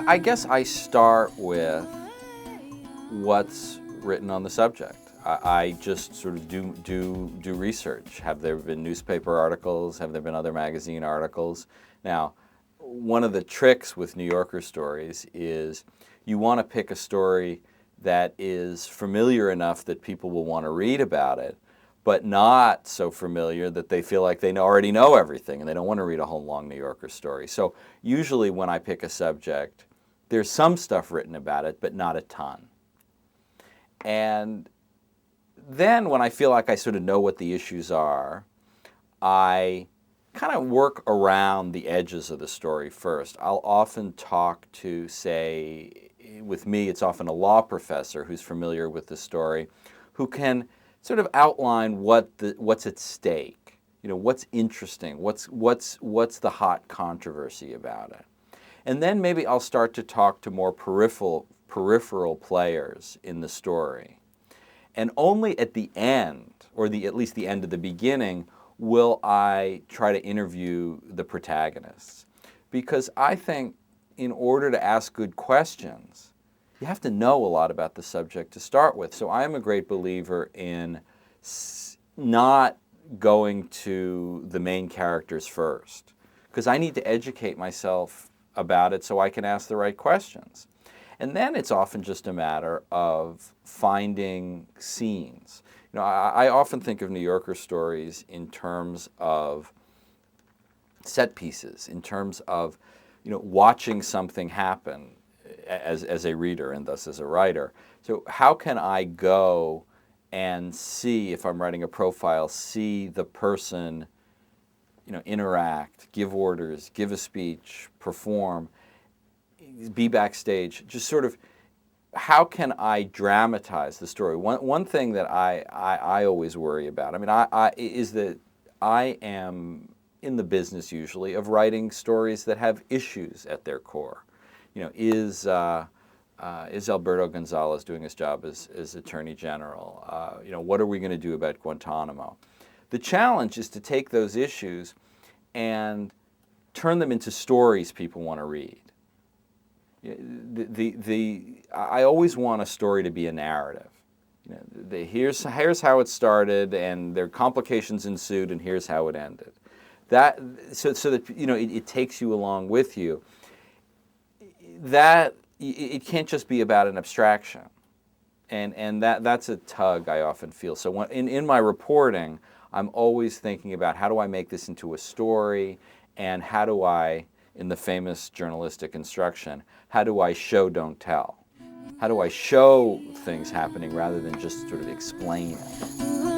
I guess I start with what's written on the subject. I just sort of do research. Have there been newspaper articles? Have there been other magazine articles? Now, one of the tricks with New Yorker stories is you want to pick a story that is familiar enough that people will want to read about it, but not so familiar that they feel like they already know everything and they don't want to read a whole long New Yorker story. So usually when I pick a subject, there's some stuff written about it, but not a ton. And then when I feel like I sort of know what the issues are, I kind of work around the edges of the story first. I'll often talk to, say, with me, it's often a law professor who's familiar with the story, who can sort of outline what's at stake. You know, what's interesting, what's the hot controversy about it. And then maybe I'll start to talk to more peripheral players in the story. And only at the end, or at least the end of the beginning, will I try to interview the protagonists. Because I think in order to ask good questions, you have to know a lot about the subject to start with. So I'm a great believer in not going to the main characters first, because I need to educate myself about it so I can ask the right questions. And then it's often just a matter of finding scenes. You know, I often think of New Yorker stories in terms of set pieces, in terms of, you know, watching something happen as a reader and thus as a writer. So how can I go and see, if I'm writing a profile, see the person, you know, interact, give orders, give a speech, perform, be backstage, just sort of, how can I dramatize the story? One thing that I always worry about, I mean, is that I am in the business usually of writing stories that have issues at their core. You know, is Alberto Gonzalez doing his job as Attorney General? You know, what are we going to do about Guantanamo? The challenge is to take those issues and turn them into stories people want to read. I always want a story to be a narrative. You know, here's how it started, and there complications ensued, and here's how it ended. So that, you know, it takes you along with you. That it can't just be about an abstraction, and that's a tug I often feel. So in my reporting, I'm always thinking about how do I make this into a story, and how do I, in the famous journalistic instruction, how do I show, don't tell? How do I show things happening rather than just sort of explain it?